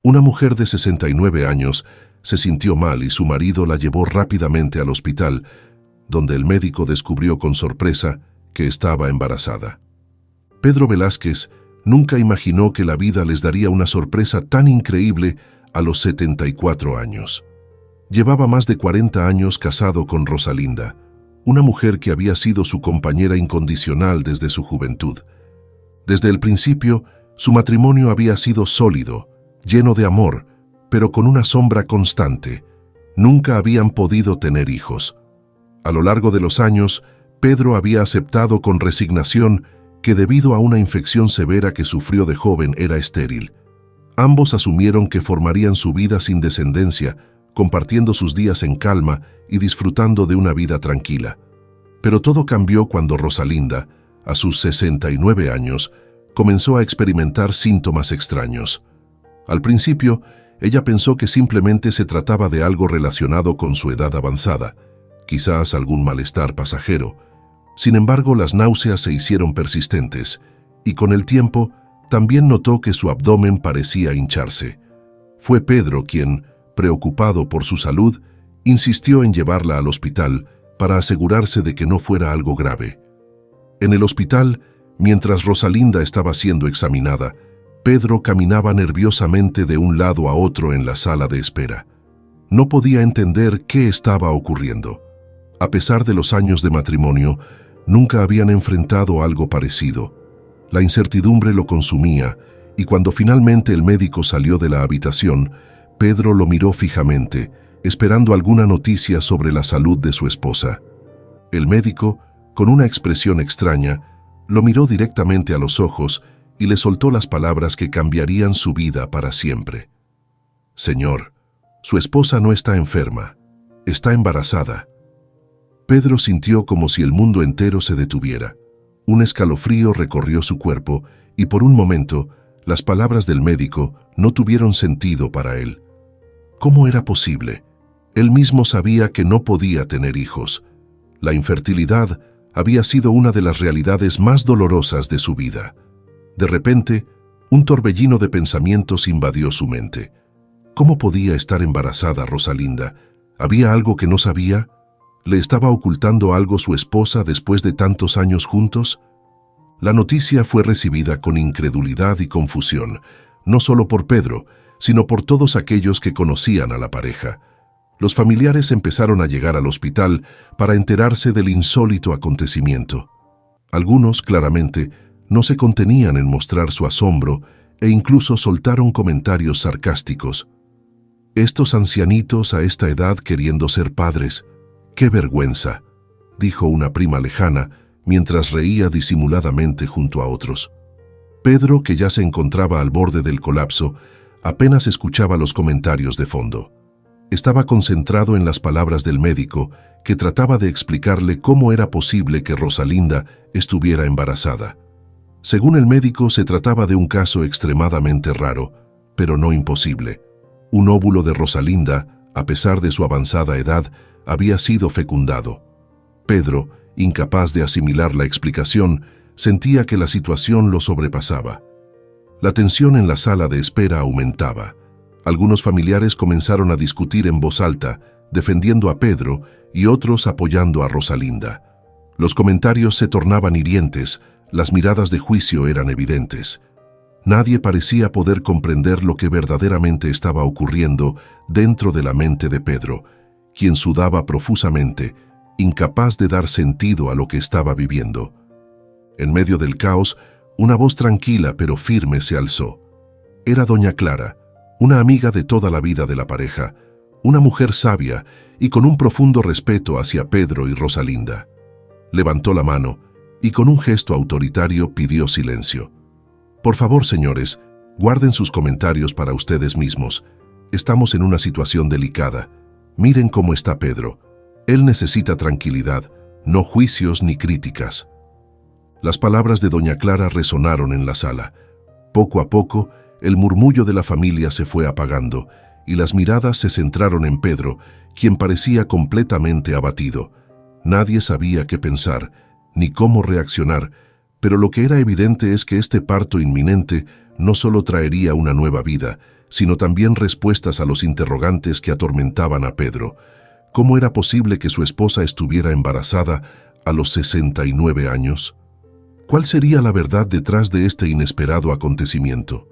Una mujer de 69 años se sintió mal y su marido la llevó rápidamente al hospital, donde el médico descubrió con sorpresa que estaba embarazada. Pedro Velázquez nunca imaginó que la vida les daría una sorpresa tan increíble a los 74 años. Llevaba más de 40 años casado con Rosalinda, una mujer que había sido su compañera incondicional desde su juventud. Desde el principio, su matrimonio había sido sólido, lleno de amor, pero con una sombra constante. Nunca habían podido tener hijos. A lo largo de los años, Pedro había aceptado con resignación que debido a una infección severa que sufrió de joven era estéril. Ambos asumieron que formarían su vida sin descendencia, compartiendo sus días en calma y disfrutando de una vida tranquila. Pero todo cambió cuando Rosalinda, a sus 69 años, comenzó a experimentar síntomas extraños. Al principio, ella pensó que simplemente se trataba de algo relacionado con su edad avanzada, quizás algún malestar pasajero. Sin embargo, las náuseas se hicieron persistentes, y con el tiempo también notó que su abdomen parecía hincharse. Fue Pedro quien, preocupado por su salud, insistió en llevarla al hospital para asegurarse de que no fuera algo grave. En el hospital, mientras Rosalinda estaba siendo examinada, Pedro caminaba nerviosamente de un lado a otro en la sala de espera. No podía entender qué estaba ocurriendo. A pesar de los años de matrimonio, nunca habían enfrentado algo parecido. La incertidumbre lo consumía, y cuando finalmente el médico salió de la habitación, Pedro lo miró fijamente, esperando alguna noticia sobre la salud de su esposa. El médico, con una expresión extraña, lo miró directamente a los ojos y le soltó las palabras que cambiarían su vida para siempre. «Señor, su esposa no está enferma, está embarazada». Pedro sintió como si el mundo entero se detuviera. Un escalofrío recorrió su cuerpo y por un momento las palabras del médico no tuvieron sentido para él. ¿Cómo era posible? Él mismo sabía que no podía tener hijos. La infertilidad había sido una de las realidades más dolorosas de su vida. De repente, un torbellino de pensamientos invadió su mente. ¿Cómo podía estar embarazada Rosalinda? ¿Había algo que no sabía? ¿Le estaba ocultando algo su esposa después de tantos años juntos? La noticia fue recibida con incredulidad y confusión, no solo por Pedro, sino por todos aquellos que conocían a la pareja. Los familiares empezaron a llegar al hospital para enterarse del insólito acontecimiento. Algunos, claramente, no se contenían en mostrar su asombro e incluso soltaron comentarios sarcásticos. «Estos ancianitos a esta edad queriendo ser padres, ¡qué vergüenza!», dijo una prima lejana mientras reía disimuladamente junto a otros. Pedro, que ya se encontraba al borde del colapso, apenas escuchaba los comentarios de fondo. Estaba concentrado en las palabras del médico, que trataba de explicarle cómo era posible que Rosalinda estuviera embarazada. Según el médico, se trataba de un caso extremadamente raro, pero no imposible. Un óvulo de Rosalinda, a pesar de su avanzada edad, había sido fecundado. Pedro, incapaz de asimilar la explicación, sentía que la situación lo sobrepasaba. La tensión en la sala de espera aumentaba. Algunos familiares comenzaron a discutir en voz alta, defendiendo a Pedro y otros apoyando a Rosalinda. Los comentarios se tornaban hirientes, las miradas de juicio eran evidentes. Nadie parecía poder comprender lo que verdaderamente estaba ocurriendo dentro de la mente de Pedro, quien sudaba profusamente, incapaz de dar sentido a lo que estaba viviendo. En medio del caos, una voz tranquila pero firme se alzó. Era doña Clara, una amiga de toda la vida de la pareja, una mujer sabia y con un profundo respeto hacia Pedro y Rosalinda. Levantó la mano y con un gesto autoritario pidió silencio. «Por favor, señores, guarden sus comentarios para ustedes mismos. Estamos en una situación delicada. Miren cómo está Pedro. Él necesita tranquilidad, no juicios ni críticas». Las palabras de doña Clara resonaron en la sala. Poco a poco, el murmullo de la familia se fue apagando y las miradas se centraron en Pedro, quien parecía completamente abatido. Nadie sabía qué pensar, ni cómo reaccionar, pero lo que era evidente es que este parto inminente no solo traería una nueva vida, sino también respuestas a los interrogantes que atormentaban a Pedro. ¿Cómo era posible que su esposa estuviera embarazada a los 69 años? ¿Cuál sería la verdad detrás de este inesperado acontecimiento?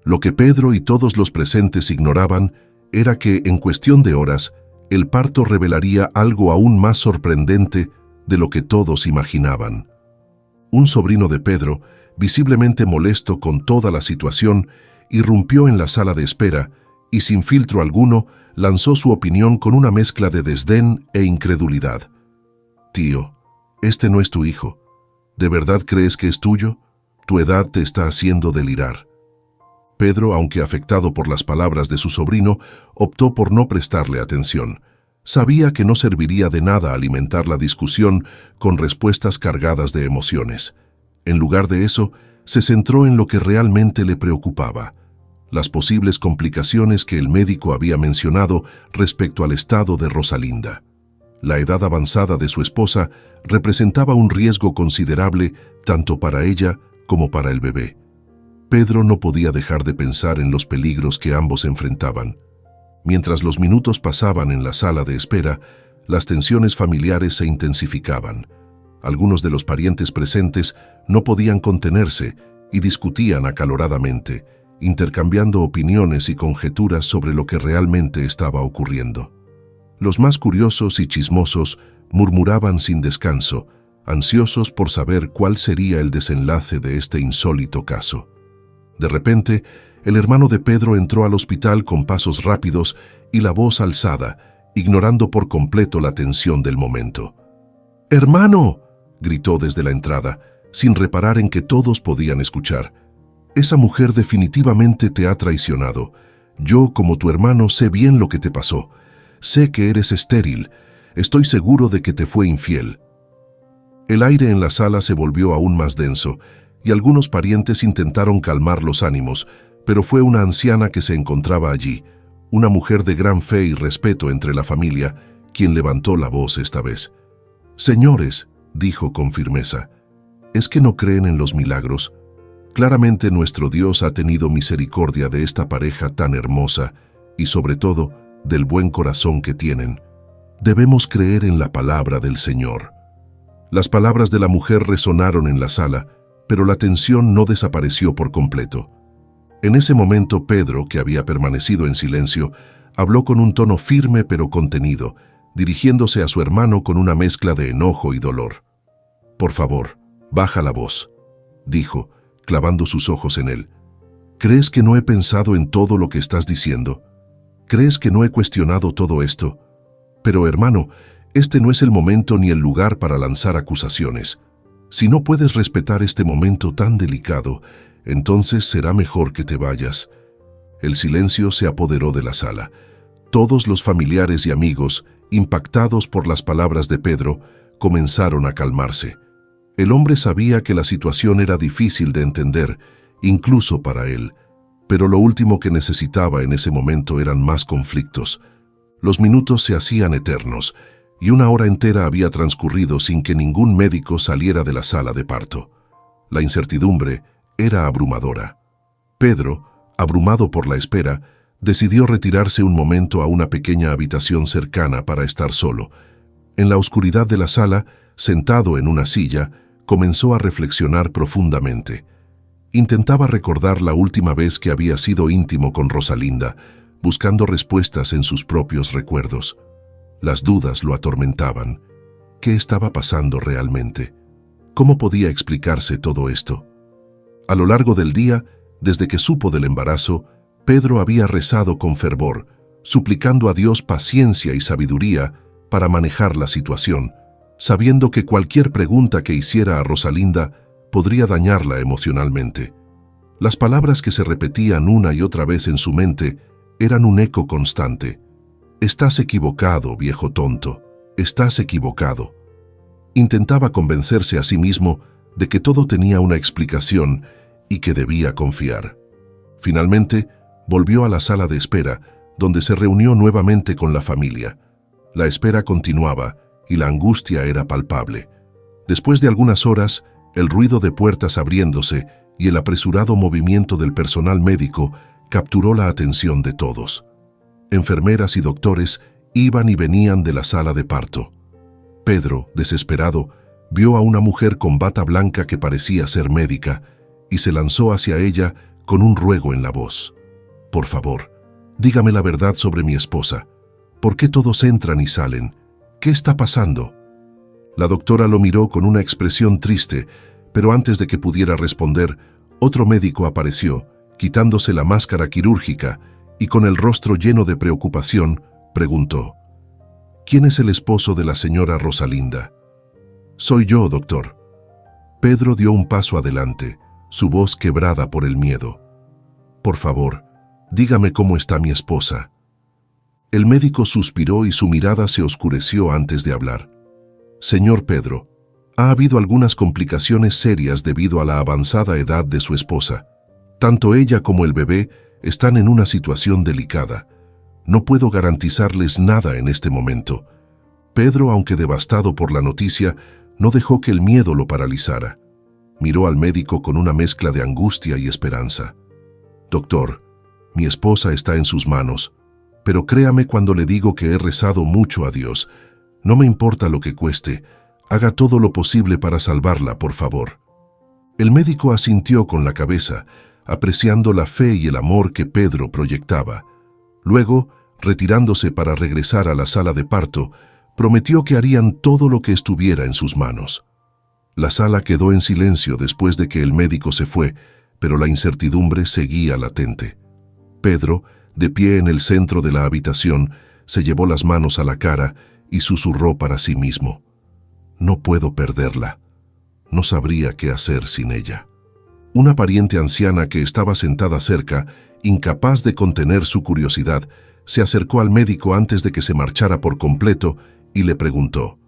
Lo que Pedro y todos los presentes ignoraban era que, en cuestión de horas, el parto revelaría algo aún más sorprendente de lo que todos imaginaban. Un sobrino de Pedro, visiblemente molesto con toda la situación, irrumpió en la sala de espera y, sin filtro alguno, lanzó su opinión con una mezcla de desdén e incredulidad. «Tío, este no es tu hijo. ¿De verdad crees que es tuyo? Tu edad te está haciendo delirar». Pedro, aunque afectado por las palabras de su sobrino, optó por no prestarle atención. Sabía que no serviría de nada alimentar la discusión con respuestas cargadas de emociones. En lugar de eso, se centró en lo que realmente le preocupaba: las posibles complicaciones que el médico había mencionado respecto al estado de Rosalinda. La edad avanzada de su esposa representaba un riesgo considerable tanto para ella como para el bebé. Pedro no podía dejar de pensar en los peligros que ambos enfrentaban. Mientras los minutos pasaban en la sala de espera, las tensiones familiares se intensificaban. Algunos de los parientes presentes no podían contenerse y discutían acaloradamente, intercambiando opiniones y conjeturas sobre lo que realmente estaba ocurriendo. Los más curiosos y chismosos murmuraban sin descanso, ansiosos por saber cuál sería el desenlace de este insólito caso. De repente, el hermano de Pedro entró al hospital con pasos rápidos y la voz alzada, ignorando por completo la tensión del momento. «¡Hermano!», gritó desde la entrada, sin reparar en que todos podían escuchar. «Esa mujer definitivamente te ha traicionado. Yo, como tu hermano, sé bien lo que te pasó. Sé que eres estéril. Estoy seguro de que te fue infiel». El aire en la sala se volvió aún más denso, y algunos parientes intentaron calmar los ánimos, pero fue una anciana que se encontraba allí, una mujer de gran fe y respeto entre la familia, quien levantó la voz esta vez. «Señores», dijo con firmeza, «¿es que no creen en los milagros? Claramente nuestro Dios ha tenido misericordia de esta pareja tan hermosa y, sobre todo, del buen corazón que tienen. Debemos creer en la palabra del Señor». Las palabras de la mujer resonaron en la sala, pero la tensión no desapareció por completo. En ese momento Pedro, que había permanecido en silencio, habló con un tono firme pero contenido, dirigiéndose a su hermano con una mezcla de enojo y dolor. «Por favor, baja la voz», dijo, clavando sus ojos en él. «¿Crees que no he pensado en todo lo que estás diciendo? ¿Crees que no he cuestionado todo esto? Pero, hermano, este no es el momento ni el lugar para lanzar acusaciones. Si no puedes respetar este momento tan delicado, entonces será mejor que te vayas». El silencio se apoderó de la sala. Todos los familiares y amigos, impactados por las palabras de Pedro, comenzaron a calmarse. El hombre sabía que la situación era difícil de entender, incluso para él, pero lo último que necesitaba en ese momento eran más conflictos. Los minutos se hacían eternos, y una hora entera había transcurrido sin que ningún médico saliera de la sala de parto. La incertidumbre era abrumadora. Pedro, abrumado por la espera, decidió retirarse un momento a una pequeña habitación cercana para estar solo. En la oscuridad de la sala, sentado en una silla, comenzó a reflexionar profundamente. Intentaba recordar la última vez que había sido íntimo con Rosalinda, buscando respuestas en sus propios recuerdos. Las dudas lo atormentaban. ¿Qué estaba pasando realmente? ¿Cómo podía explicarse todo esto? A lo largo del día, desde que supo del embarazo, Pedro había rezado con fervor, suplicando a Dios paciencia y sabiduría para manejar la situación, sabiendo que cualquier pregunta que hiciera a Rosalinda podría dañarla emocionalmente. Las palabras que se repetían una y otra vez en su mente eran un eco constante. «Estás equivocado, viejo tonto, estás equivocado». Intentaba convencerse a sí mismo de que todo tenía una explicación y que debía confiar. Finalmente, volvió a la sala de espera, donde se reunió nuevamente con la familia. La espera continuaba y la angustia era palpable. Después de algunas horas, el ruido de puertas abriéndose y el apresurado movimiento del personal médico capturó la atención de todos. Enfermeras y doctores iban y venían de la sala de parto. Pedro, desesperado, vio a una mujer con bata blanca que parecía ser médica y se lanzó hacia ella con un ruego en la voz. «Por favor, dígame la verdad sobre mi esposa. ¿Por qué todos entran y salen? ¿Qué está pasando?» La doctora lo miró con una expresión triste, pero antes de que pudiera responder, otro médico apareció, quitándose la máscara quirúrgica y con el rostro lleno de preocupación, preguntó: «¿Quién es el esposo de la señora Rosalinda?» «Soy yo, doctor». Pedro dio un paso adelante, su voz quebrada por el miedo. «Por favor, dígame cómo está mi esposa». El médico suspiró y su mirada se oscureció antes de hablar. «Señor Pedro, ha habido algunas complicaciones serias debido a la avanzada edad de su esposa. Tanto ella como el bebé están en una situación delicada. No puedo garantizarles nada en este momento». Pedro, aunque devastado por la noticia, no dejó que el miedo lo paralizara. Miró al médico con una mezcla de angustia y esperanza. «Doctor, mi esposa está en sus manos, pero créame cuando le digo que he rezado mucho a Dios. No me importa lo que cueste, haga todo lo posible para salvarla, por favor». El médico asintió con la cabeza, apreciando la fe y el amor que Pedro proyectaba. Luego, retirándose para regresar a la sala de parto, prometió que harían todo lo que estuviera en sus manos. La sala quedó en silencio después de que el médico se fue, pero la incertidumbre seguía latente. Pedro, de pie en el centro de la habitación, se llevó las manos a la cara y susurró para sí mismo: «No puedo perderla. No sabría qué hacer sin ella». Una pariente anciana que estaba sentada cerca, incapaz de contener su curiosidad, se acercó al médico antes de que se marchara por completo y le preguntó: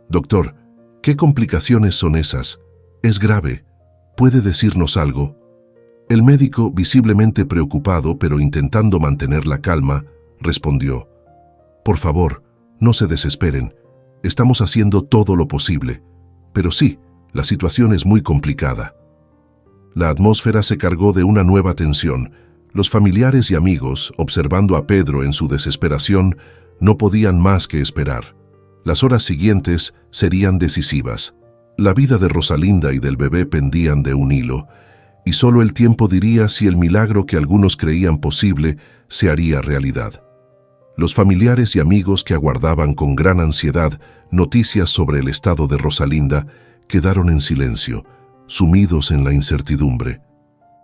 «Doctor, ¿qué complicaciones son esas? ¿Es grave? ¿Puede decirnos algo?». El médico, visiblemente preocupado pero intentando mantener la calma, respondió: «Por favor, no se desesperen. Estamos haciendo todo lo posible. Pero sí, la situación es muy complicada». La atmósfera se cargó de una nueva tensión. Los familiares y amigos, observando a Pedro en su desesperación, no podían más que esperar. Las horas siguientes serían decisivas. La vida de Rosalinda y del bebé pendían de un hilo, y solo el tiempo diría si el milagro que algunos creían posible se haría realidad. Los familiares y amigos que aguardaban con gran ansiedad noticias sobre el estado de Rosalinda quedaron en silencio, sumidos en la incertidumbre.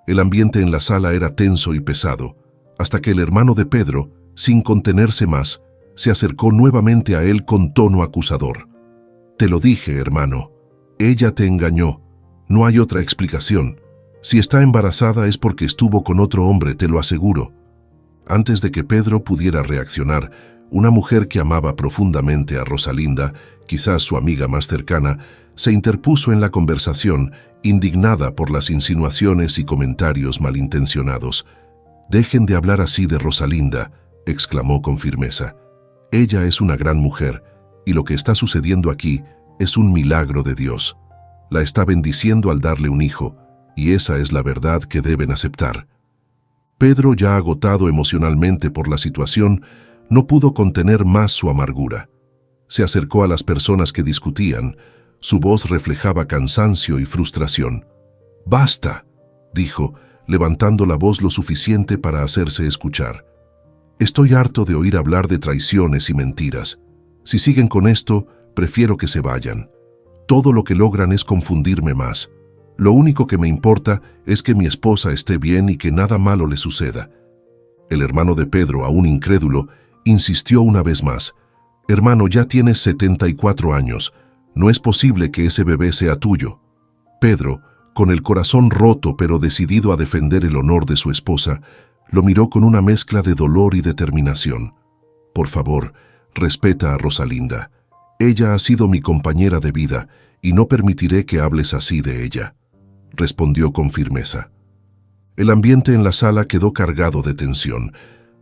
El ambiente en la sala era tenso y pesado, hasta que el hermano de Pedro, sin contenerse más, se acercó nuevamente a él con tono acusador. «Te lo dije, hermano. Ella te engañó. No hay otra explicación. Si está embarazada es porque estuvo con otro hombre, te lo aseguro». Antes de que Pedro pudiera reaccionar, una mujer que amaba profundamente a Rosalinda, quizás su amiga más cercana, se interpuso en la conversación, indignada por las insinuaciones y comentarios malintencionados. «Dejen de hablar así de Rosalinda», exclamó con firmeza. «Ella es una gran mujer, y lo que está sucediendo aquí es un milagro de Dios. La está bendiciendo al darle un hijo, y esa es la verdad que deben aceptar». Pedro, ya agotado emocionalmente por la situación, no pudo contener más su amargura. Se acercó a las personas que discutían. Su voz reflejaba cansancio y frustración. «Basta», dijo, levantando la voz lo suficiente para hacerse escuchar. «Estoy harto de oír hablar de traiciones y mentiras. Si siguen con esto, prefiero que se vayan. Todo lo que logran es confundirme más. Lo único que me importa es que mi esposa esté bien y que nada malo le suceda». El hermano de Pedro, aún incrédulo, insistió una vez más: «Hermano, ya tienes 74 años. No es posible que ese bebé sea tuyo». Pedro, con el corazón roto pero decidido a defender el honor de su esposa, lo miró con una mezcla de dolor y determinación. «Por favor, respeta a Rosalinda. Ella ha sido mi compañera de vida y no permitiré que hables así de ella», respondió con firmeza. El ambiente en la sala quedó cargado de tensión.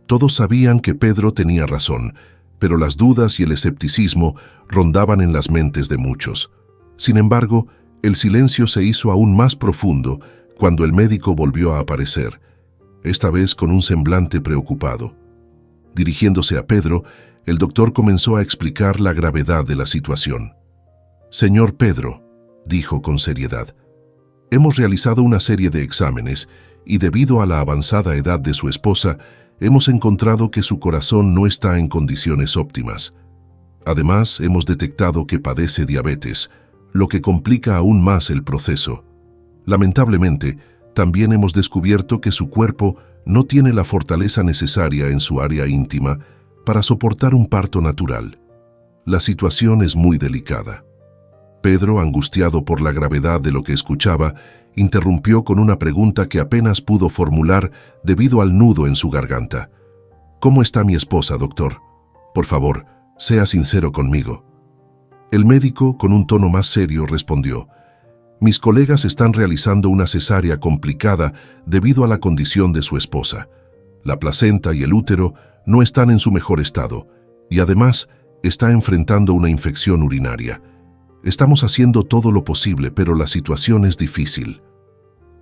Todos sabían que Pedro tenía razón, pero las dudas y el escepticismo rondaban en las mentes de muchos. Sin embargo, el silencio se hizo aún más profundo cuando el médico volvió a aparecer. esta vez con un semblante preocupado. Dirigiéndose a Pedro, el doctor comenzó a explicar la gravedad de la situación. «Señor Pedro», dijo con seriedad, «hemos realizado una serie de exámenes y debido a la avanzada edad de su esposa, hemos encontrado que su corazón no está en condiciones óptimas. Además, hemos detectado que padece diabetes, lo que complica aún más el proceso. Lamentablemente, también hemos descubierto que su cuerpo no tiene la fortaleza necesaria en su área íntima para soportar un parto natural. La situación es muy delicada». Pedro, angustiado por la gravedad de lo que escuchaba, interrumpió con una pregunta que apenas pudo formular debido al nudo en su garganta. «¿Cómo está mi esposa, doctor? Por favor, sea sincero conmigo». El médico, con un tono más serio, respondió: «Mis colegas están realizando una cesárea complicada debido a la condición de su esposa. La placenta y el útero no están en su mejor estado y además está enfrentando una infección urinaria. Estamos haciendo todo lo posible, pero la situación es difícil».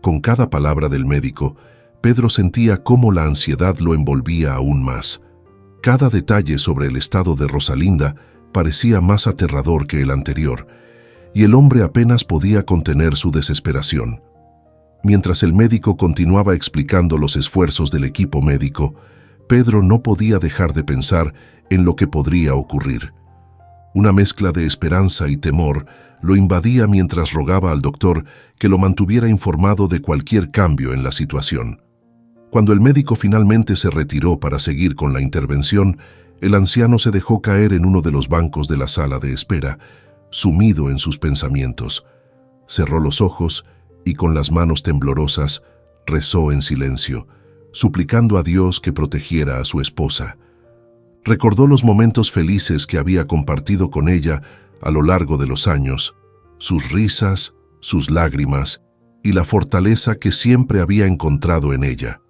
Con cada palabra del médico, Pedro sentía cómo la ansiedad lo envolvía aún más. Cada detalle sobre el estado de Rosalinda parecía más aterrador que el anterior, y el hombre apenas podía contener su desesperación. Mientras el médico continuaba explicando los esfuerzos del equipo médico, Pedro no podía dejar de pensar en lo que podría ocurrir. Una mezcla de esperanza y temor lo invadía mientras rogaba al doctor que lo mantuviera informado de cualquier cambio en la situación. Cuando el médico finalmente se retiró para seguir con la intervención, el anciano se dejó caer en uno de los bancos de la sala de espera, sumido en sus pensamientos. Cerró los ojos y con las manos temblorosas rezó en silencio, suplicando a Dios que protegiera a su esposa. Recordó los momentos felices que había compartido con ella a lo largo de los años, sus risas, sus lágrimas y la fortaleza que siempre había encontrado en ella.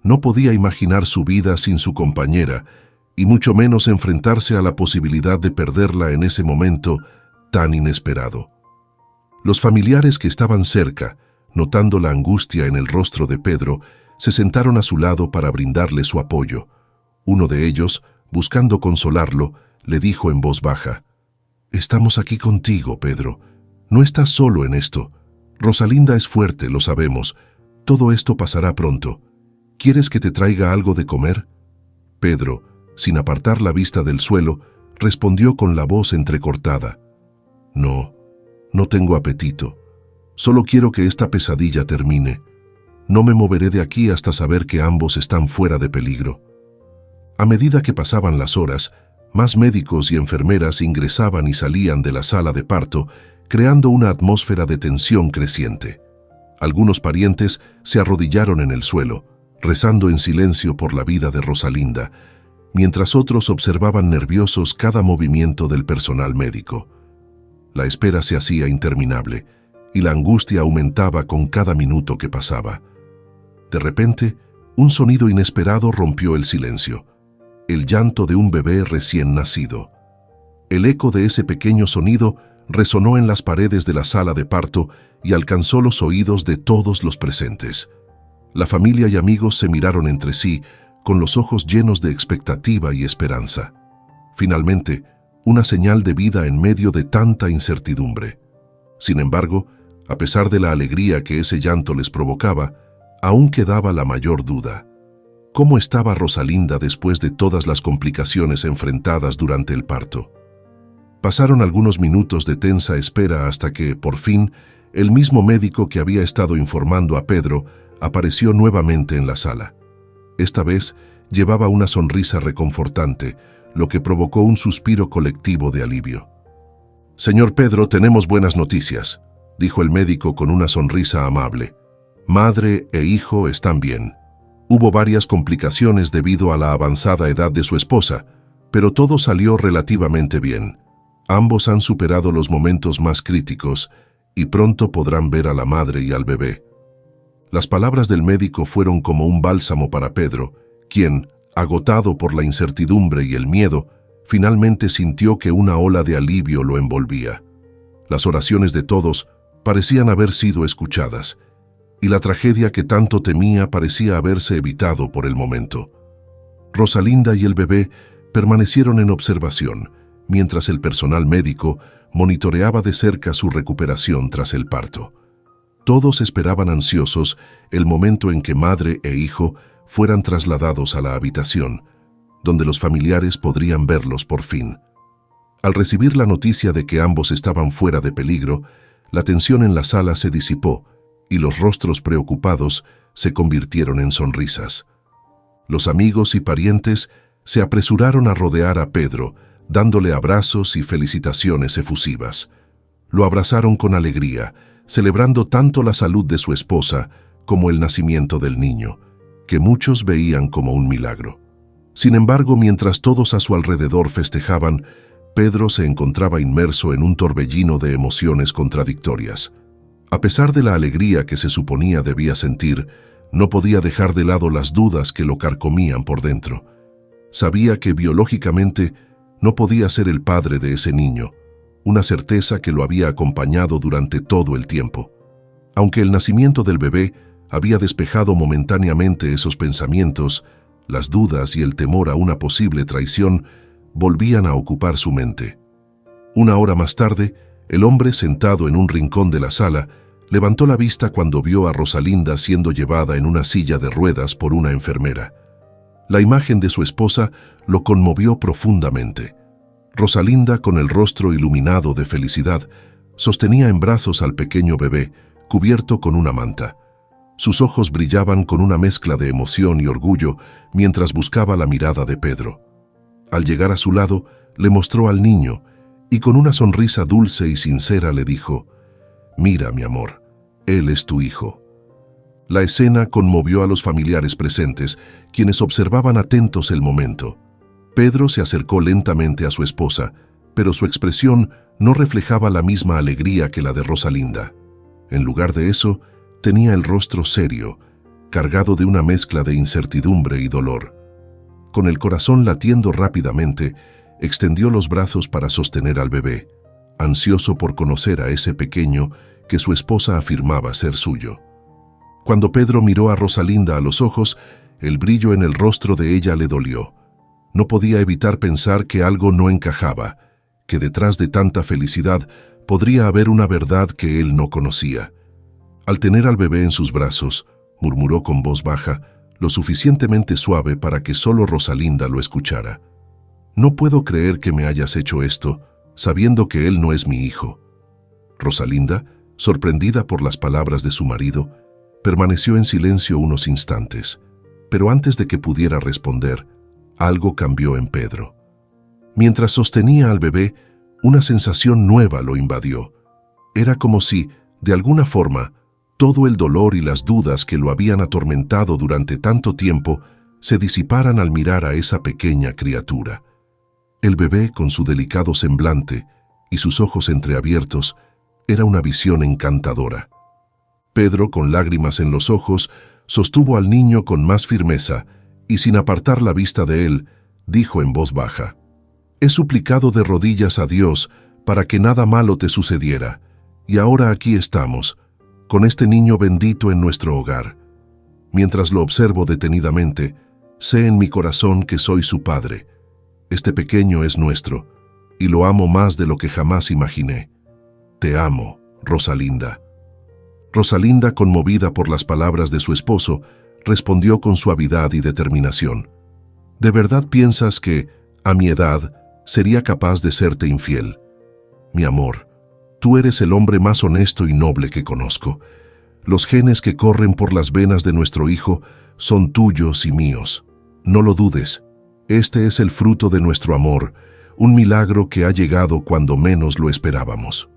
No podía imaginar su vida sin su compañera, y mucho menos enfrentarse a la posibilidad de perderla en ese momento tan inesperado. Los familiares que estaban cerca, notando la angustia en el rostro de Pedro, se sentaron a su lado para brindarle su apoyo. Uno de ellos, buscando consolarlo, le dijo en voz baja: «Estamos aquí contigo, Pedro. No estás solo en esto. Rosalinda es fuerte, lo sabemos. Todo esto pasará pronto. ¿Quieres que te traiga algo de comer?» Pedro, sin apartar la vista del suelo, respondió con la voz entrecortada: «No, no tengo apetito. Solo quiero que esta pesadilla termine. No me moveré de aquí hasta saber que ambos están fuera de peligro». A medida que pasaban las horas, más médicos y enfermeras ingresaban y salían de la sala de parto, creando una atmósfera de tensión creciente. Algunos parientes se arrodillaron en el suelo, rezando en silencio por la vida de Rosalinda, mientras otros observaban nerviosos cada movimiento del personal médico. La espera se hacía interminable, y la angustia aumentaba con cada minuto que pasaba. De repente, un sonido inesperado rompió el silencio: el llanto de un bebé recién nacido. El eco de ese pequeño sonido resonó en las paredes de la sala de parto y alcanzó los oídos de todos los presentes. La familia y amigos se miraron entre sí, con los ojos llenos de expectativa y esperanza. Finalmente, una señal de vida en medio de tanta incertidumbre. Sin embargo, a pesar de la alegría que ese llanto les provocaba, aún quedaba la mayor duda. ¿Cómo estaba Rosalinda después de todas las complicaciones enfrentadas durante el parto? Pasaron algunos minutos de tensa espera hasta que, por fin, el mismo médico que había estado informando a Pedro apareció nuevamente en la sala. Esta vez llevaba una sonrisa reconfortante, lo que provocó un suspiro colectivo de alivio. «Señor Pedro, tenemos buenas noticias», dijo el médico con una sonrisa amable. «Madre e hijo están bien. Hubo varias complicaciones debido a la avanzada edad de su esposa, pero todo salió relativamente bien. Ambos han superado los momentos más críticos y pronto podrán ver a la madre y al bebé». Las palabras del médico fueron como un bálsamo para Pedro, quien, agotado por la incertidumbre y el miedo, finalmente sintió que una ola de alivio lo envolvía. Las oraciones de todos parecían haber sido escuchadas, y la tragedia que tanto temía parecía haberse evitado por el momento. Rosalinda y el bebé permanecieron en observación, mientras el personal médico monitoreaba de cerca su recuperación tras el parto. Todos esperaban ansiosos el momento en que madre e hijo fueran trasladados a la habitación, donde los familiares podrían verlos por fin. Al recibir la noticia de que ambos estaban fuera de peligro, la tensión en la sala se disipó y los rostros preocupados se convirtieron en sonrisas. Los amigos y parientes se apresuraron a rodear a Pedro, dándole abrazos y felicitaciones efusivas. Lo abrazaron con alegría, celebrando tanto la salud de su esposa como el nacimiento del niño, que muchos veían como un milagro. Sin embargo, mientras todos a su alrededor festejaban, Pedro se encontraba inmerso en un torbellino de emociones contradictorias. A pesar de la alegría que se suponía debía sentir, no podía dejar de lado las dudas que lo carcomían por dentro. Sabía que biológicamente no podía ser el padre de ese niño, una certeza que lo había acompañado durante todo el tiempo. Aunque el nacimiento del bebé había despejado momentáneamente esos pensamientos, las dudas y el temor a una posible traición volvían a ocupar su mente. Una hora más tarde, el hombre sentado en un rincón de la sala levantó la vista cuando vio a Rosalinda siendo llevada en una silla de ruedas por una enfermera. La imagen de su esposa lo conmovió profundamente. Rosalinda, con el rostro iluminado de felicidad, sostenía en brazos al pequeño bebé, cubierto con una manta. Sus ojos brillaban con una mezcla de emoción y orgullo mientras buscaba la mirada de Pedro. Al llegar a su lado, le mostró al niño y con una sonrisa dulce y sincera le dijo: «Mira, mi amor, él es tu hijo». La escena conmovió a los familiares presentes, quienes observaban atentos el momento. Pedro se acercó lentamente a su esposa, pero su expresión no reflejaba la misma alegría que la de Rosalinda. En lugar de eso, tenía el rostro serio, cargado de una mezcla de incertidumbre y dolor. Con el corazón latiendo rápidamente, extendió los brazos para sostener al bebé, ansioso por conocer a ese pequeño que su esposa afirmaba ser suyo. Cuando Pedro miró a Rosalinda a los ojos, el brillo en el rostro de ella le dolió. No podía evitar pensar que algo no encajaba, que detrás de tanta felicidad podría haber una verdad que él no conocía. Al tener al bebé en sus brazos, murmuró con voz baja, lo suficientemente suave para que solo Rosalinda lo escuchara: «No puedo creer que me hayas hecho esto, sabiendo que él no es mi hijo». Rosalinda, sorprendida por las palabras de su marido, permaneció en silencio unos instantes, pero antes de que pudiera responder, algo cambió en Pedro. Mientras sostenía al bebé, una sensación nueva lo invadió. Era como si, de alguna forma, todo el dolor y las dudas que lo habían atormentado durante tanto tiempo se disiparan al mirar a esa pequeña criatura. El bebé, con su delicado semblante y sus ojos entreabiertos, era una visión encantadora. Pedro, con lágrimas en los ojos, sostuvo al niño con más firmeza y, sin apartar la vista de él, dijo en voz baja: «He suplicado de rodillas a Dios para que nada malo te sucediera, y ahora aquí estamos, con este niño bendito en nuestro hogar. Mientras lo observo detenidamente, sé en mi corazón que soy su padre. Este pequeño es nuestro, y lo amo más de lo que jamás imaginé. Te amo, Rosalinda». Rosalinda, conmovida por las palabras de su esposo, respondió con suavidad y determinación: «¿De verdad piensas que, a mi edad, sería capaz de serte infiel? Mi amor, tú eres el hombre más honesto y noble que conozco. Los genes que corren por las venas de nuestro hijo son tuyos y míos. No lo dudes. Este es el fruto de nuestro amor, un milagro que ha llegado cuando menos lo esperábamos».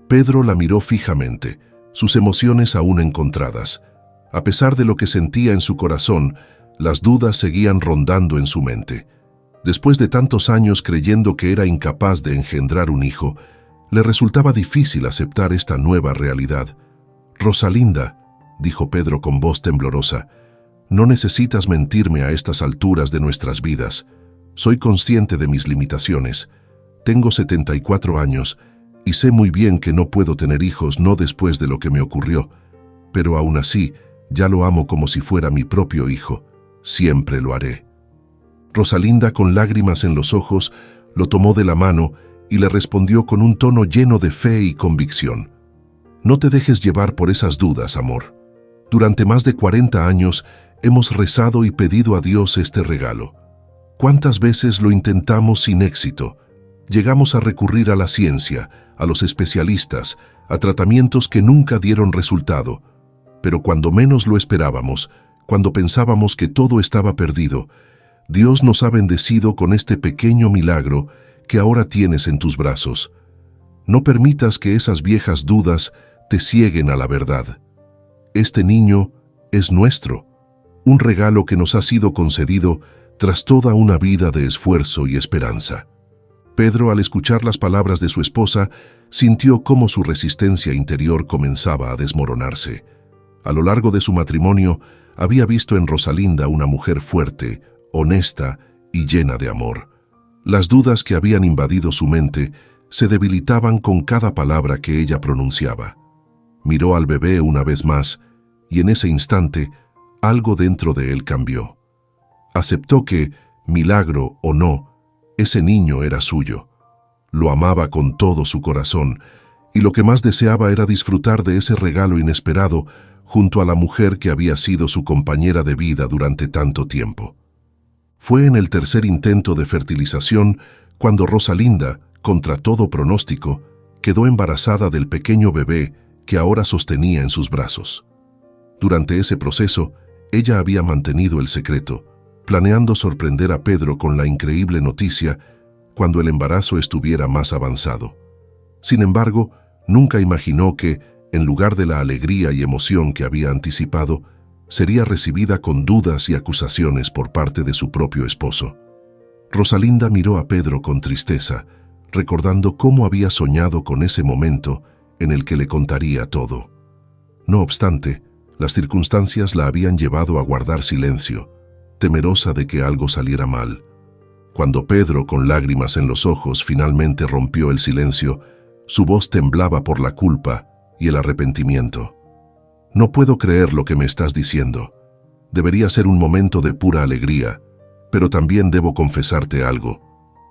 Pedro la miró fijamente, sus emociones aún encontradas. A pesar de lo que sentía en su corazón, las dudas seguían rondando en su mente. Después de tantos años creyendo que era incapaz de engendrar un hijo, le resultaba difícil aceptar esta nueva realidad. «Rosalinda», dijo Pedro con voz temblorosa, «no necesitas mentirme a estas alturas de nuestras vidas. Soy consciente de mis limitaciones. Tengo 74 años y sé muy bien que no puedo tener hijos no después de lo que me ocurrió. pero aún así, ya lo amo como si fuera mi propio hijo. Siempre lo haré. Rosalinda, con lágrimas en los ojos, lo tomó de la mano y le respondió con un tono lleno de fe y convicción. No te dejes llevar por esas dudas, amor. Durante más de 40 años hemos rezado y pedido a Dios este regalo. ¿Cuántas veces lo intentamos sin éxito? Llegamos a recurrir a la ciencia, a los especialistas, a tratamientos que nunca dieron resultado. Pero cuando menos lo esperábamos, cuando pensábamos que todo estaba perdido, Dios nos ha bendecido con este pequeño milagro que ahora tienes en tus brazos. No permitas que esas viejas dudas te cieguen a la verdad. Este niño es nuestro, un regalo que nos ha sido concedido tras toda una vida de esfuerzo y esperanza. Pedro, al escuchar las palabras de su esposa, sintió cómo su resistencia interior comenzaba a desmoronarse. A lo largo de su matrimonio, había visto en Rosalinda una mujer fuerte, honesta y llena de amor. Las dudas que habían invadido su mente se debilitaban con cada palabra que ella pronunciaba. Miró al bebé una vez más, y en ese instante, algo dentro de él cambió. Aceptó que, milagro o no, ese niño era suyo. Lo amaba con todo su corazón, y lo que más deseaba era disfrutar de ese regalo inesperado junto a la mujer que había sido su compañera de vida durante tanto tiempo. Fue en el tercer intento de fertilización cuando Rosalinda, contra todo pronóstico, quedó embarazada del pequeño bebé que ahora sostenía en sus brazos. Durante ese proceso, ella había mantenido el secreto, planeando sorprender a Pedro con la increíble noticia cuando el embarazo estuviera más avanzado. Sin embargo, nunca imaginó que, en lugar de la alegría y emoción que había anticipado, sería recibida con dudas y acusaciones por parte de su propio esposo. Rosalinda miró a Pedro con tristeza, recordando cómo había soñado con ese momento en el que le contaría todo. No obstante, las circunstancias la habían llevado a guardar silencio, temerosa de que algo saliera mal. Cuando Pedro, con lágrimas en los ojos, finalmente rompió el silencio, su voz temblaba por la culpa y el arrepentimiento. No puedo creer lo que me estás diciendo. Debería ser un momento de pura alegría, pero también debo confesarte algo,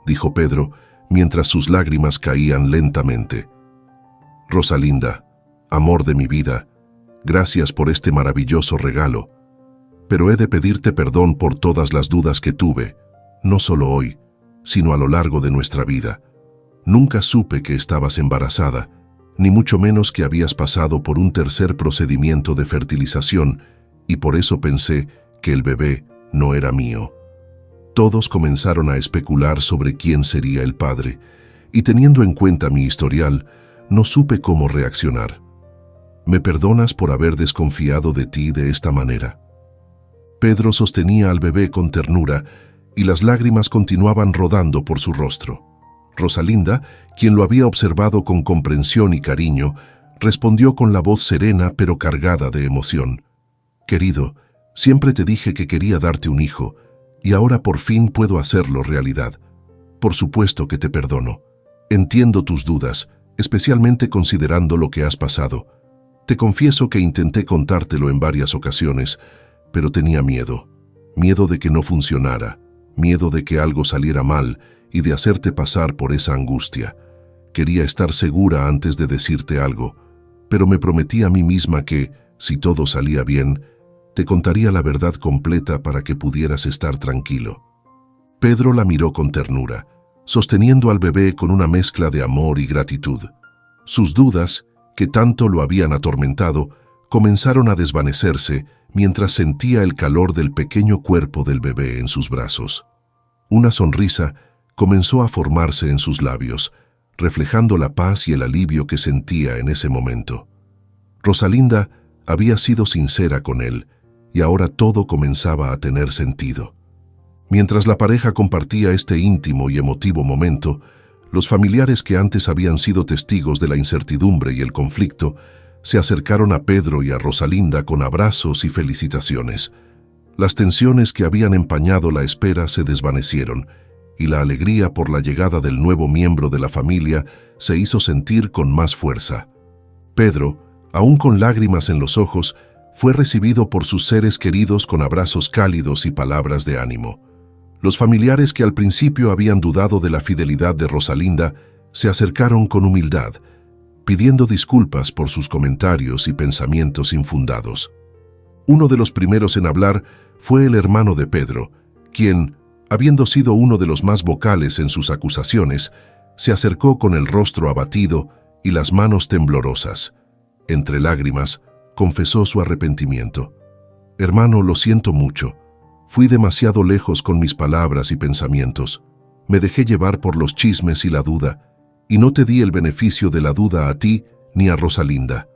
dijo Pedro, mientras sus lágrimas caían lentamente. Rosalinda, amor de mi vida, gracias por este maravilloso regalo, pero he de pedirte perdón por todas las dudas que tuve, no solo hoy, sino a lo largo de nuestra vida. Nunca supe que estabas embarazada, ni mucho menos que habías pasado por un tercer procedimiento de fertilización, y por eso pensé que el bebé no era mío. Todos comenzaron a especular sobre quién sería el padre, y teniendo en cuenta mi historial, no supe cómo reaccionar. ¿Me perdonas por haber desconfiado de ti de esta manera? Pedro sostenía al bebé con ternura, y las lágrimas continuaban rodando por su rostro. Rosalinda, quien lo había observado con comprensión y cariño, respondió con la voz serena pero cargada de emoción. Querido, siempre te dije que quería darte un hijo, y ahora por fin puedo hacerlo realidad. Por supuesto que te perdono. Entiendo tus dudas, especialmente considerando lo que has pasado. Te confieso que intenté contártelo en varias ocasiones, pero tenía miedo. Miedo de que no funcionara, miedo de que algo saliera mal y de hacerte pasar por esa angustia. Quería estar segura antes de decirte algo, pero me prometí a mí misma que, si todo salía bien, te contaría la verdad completa para que pudieras estar tranquilo. Pedro la miró con ternura, sosteniendo al bebé con una mezcla de amor y gratitud. Sus dudas, que tanto lo habían atormentado, comenzaron a desvanecerse mientras sentía el calor del pequeño cuerpo del bebé en sus brazos. Una sonrisa comenzó a formarse en sus labios, reflejando la paz y el alivio que sentía en ese momento. Rosalinda había sido sincera con él, y ahora todo comenzaba a tener sentido. Mientras la pareja compartía este íntimo y emotivo momento, los familiares que antes habían sido testigos de la incertidumbre y el conflicto se acercaron a Pedro y a Rosalinda con abrazos y felicitaciones. Las tensiones que habían empañado la espera se desvanecieron, y la alegría por la llegada del nuevo miembro de la familia se hizo sentir con más fuerza. Pedro, Aún con lágrimas en los ojos, fue recibido por sus seres queridos con abrazos cálidos y palabras de ánimo. Los familiares que al principio habían dudado de la fidelidad de Rosalinda se acercaron con humildad, pidiendo disculpas por sus comentarios y pensamientos infundados. Uno de los primeros en hablar fue el hermano de Pedro, quien, habiendo sido uno de los más vocales en sus acusaciones, se acercó con el rostro abatido y las manos temblorosas. Entre lágrimas, confesó su arrepentimiento. «Hermano, lo siento mucho. Fui demasiado lejos con mis palabras y pensamientos. Me dejé llevar por los chismes y la duda, y no te di el beneficio de la duda a ti ni a Rosalinda.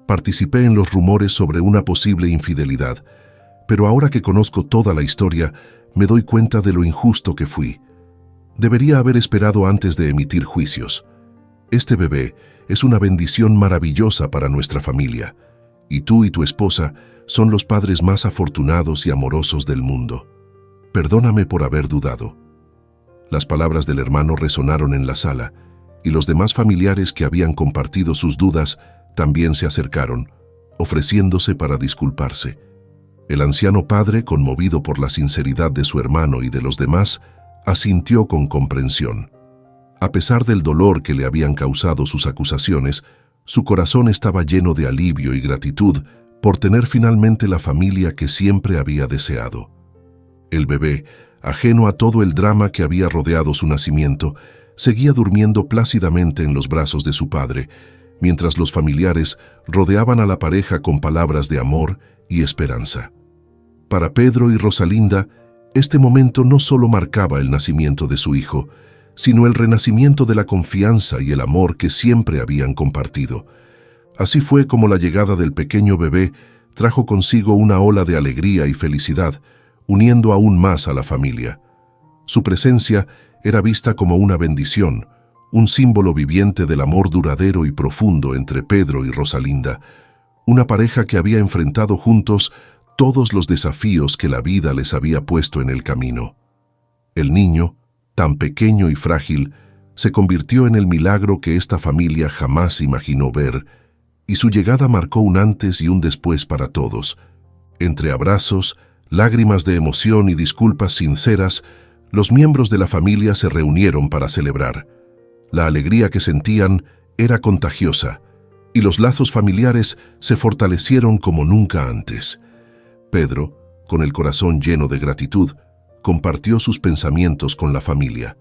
Participé en los rumores sobre una posible infidelidad, pero ahora que conozco toda la historia, me doy cuenta de lo injusto que fui. Debería haber esperado antes de emitir juicios. Este bebé es una bendición maravillosa para nuestra familia, y tú y tu esposa son los padres más afortunados y amorosos del mundo. Perdóname por haber dudado». Las palabras del hermano resonaron en la sala, y los demás familiares que habían compartido sus dudas también se acercaron, ofreciéndose para disculparse. El anciano padre, conmovido por la sinceridad de su hermano y de los demás, asintió con comprensión. A pesar del dolor que le habían causado sus acusaciones, su corazón estaba lleno de alivio y gratitud por tener finalmente la familia que siempre había deseado. El bebé, ajeno a todo el drama que había rodeado su nacimiento, seguía durmiendo plácidamente en los brazos de su padre, mientras los familiares rodeaban a la pareja con palabras de amor y esperanza. Para Pedro y Rosalinda, este momento no solo marcaba el nacimiento de su hijo, sino el renacimiento de la confianza y el amor que siempre habían compartido. Así fue como la llegada del pequeño bebé trajo consigo una ola de alegría y felicidad, uniendo aún más a la familia. Su presencia era vista como una bendición, un símbolo viviente del amor duradero y profundo entre Pedro y Rosalinda, una pareja que había enfrentado juntos todos los desafíos que la vida les había puesto en el camino. El niño, tan pequeño y frágil, se convirtió en el milagro que esta familia jamás imaginó ver, y su llegada marcó un antes y un después para todos. Entre abrazos, lágrimas de emoción y disculpas sinceras, los miembros de la familia se reunieron para celebrar. La alegría que sentían era contagiosa, y los lazos familiares se fortalecieron como nunca antes. Pedro, con el corazón lleno de gratitud, compartió sus pensamientos con la familia.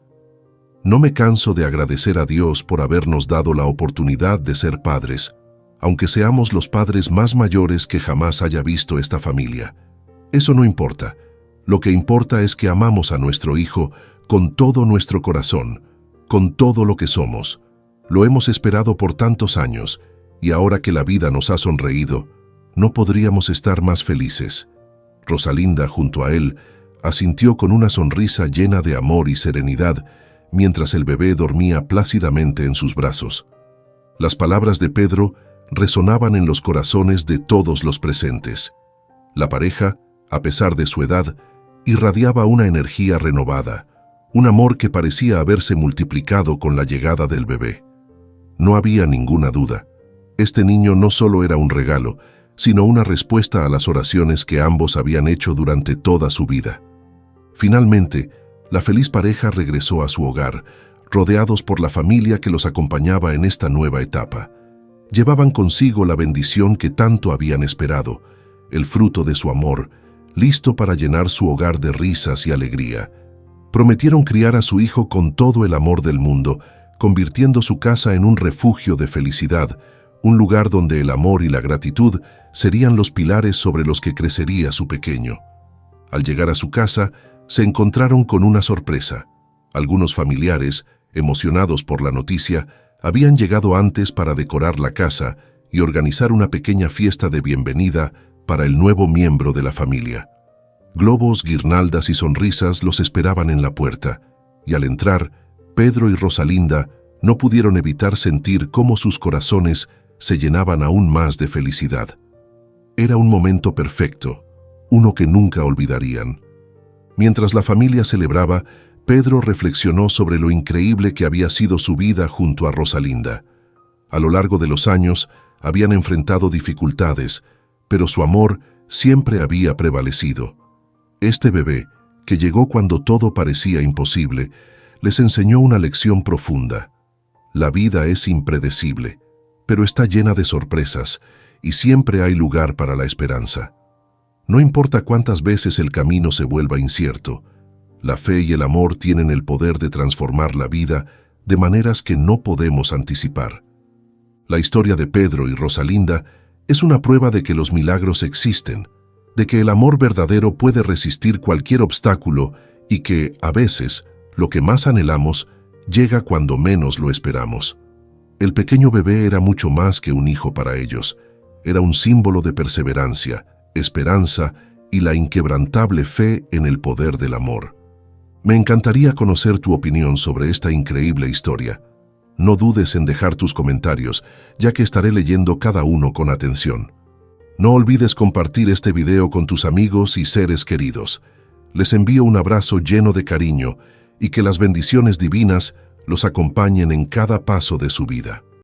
«No me canso de agradecer a Dios por habernos dado la oportunidad de ser padres, aunque seamos los padres más mayores que jamás haya visto esta familia. Eso no importa. Lo que importa es que amamos a nuestro hijo con todo nuestro corazón, con todo lo que somos. Lo hemos esperado por tantos años, y ahora que la vida nos ha sonreído, no podríamos estar más felices». Rosalinda, junto a él, asintió con una sonrisa llena de amor y serenidad, mientras el bebé dormía plácidamente en sus brazos. Las palabras de Pedro resonaban en los corazones de todos los presentes. La pareja, a pesar de su edad, irradiaba una energía renovada, un amor que parecía haberse multiplicado con la llegada del bebé. No había ninguna duda. Este niño no solo era un regalo, sino una respuesta a las oraciones que ambos habían hecho durante toda su vida. Finalmente, la feliz pareja regresó a su hogar, rodeados por la familia que los acompañaba en esta nueva etapa. Llevaban consigo la bendición que tanto habían esperado, el fruto de su amor, listo para llenar su hogar de risas y alegría. Prometieron criar a su hijo con todo el amor del mundo, convirtiendo su casa en un refugio de felicidad, un lugar donde el amor y la gratitud serían los pilares sobre los que crecería su pequeño. Al llegar a su casa, se encontraron con una sorpresa. Algunos familiares, emocionados por la noticia, habían llegado antes para decorar la casa y organizar una pequeña fiesta de bienvenida para el nuevo miembro de la familia. Globos, guirnaldas y sonrisas los esperaban en la puerta, y al entrar, Pedro y Rosalinda no pudieron evitar sentir cómo sus corazones se llenaban aún más de felicidad. Era un momento perfecto, uno que nunca olvidarían. Mientras la familia celebraba, Pedro reflexionó sobre lo increíble que había sido su vida junto a Rosalinda. A lo largo de los años, habían enfrentado dificultades, pero su amor siempre había prevalecido. Este bebé, que llegó cuando todo parecía imposible, les enseñó una lección profunda. La vida es impredecible, pero está llena de sorpresas y siempre hay lugar para la esperanza. No importa cuántas veces el camino se vuelva incierto, la fe y el amor tienen el poder de transformar la vida de maneras que no podemos anticipar. La historia de Pedro y Rosalinda es una prueba de que los milagros existen, de que el amor verdadero puede resistir cualquier obstáculo y que, a veces, lo que más anhelamos llega cuando menos lo esperamos. El pequeño bebé era mucho más que un hijo para ellos. Era un símbolo de perseverancia, esperanza y la inquebrantable fe en el poder del amor. Me encantaría conocer tu opinión sobre esta increíble historia. No dudes en dejar tus comentarios, ya que estaré leyendo cada uno con atención. No olvides compartir este video con tus amigos y seres queridos. Les envío un abrazo lleno de cariño y que las bendiciones divinas los acompañen en cada paso de su vida.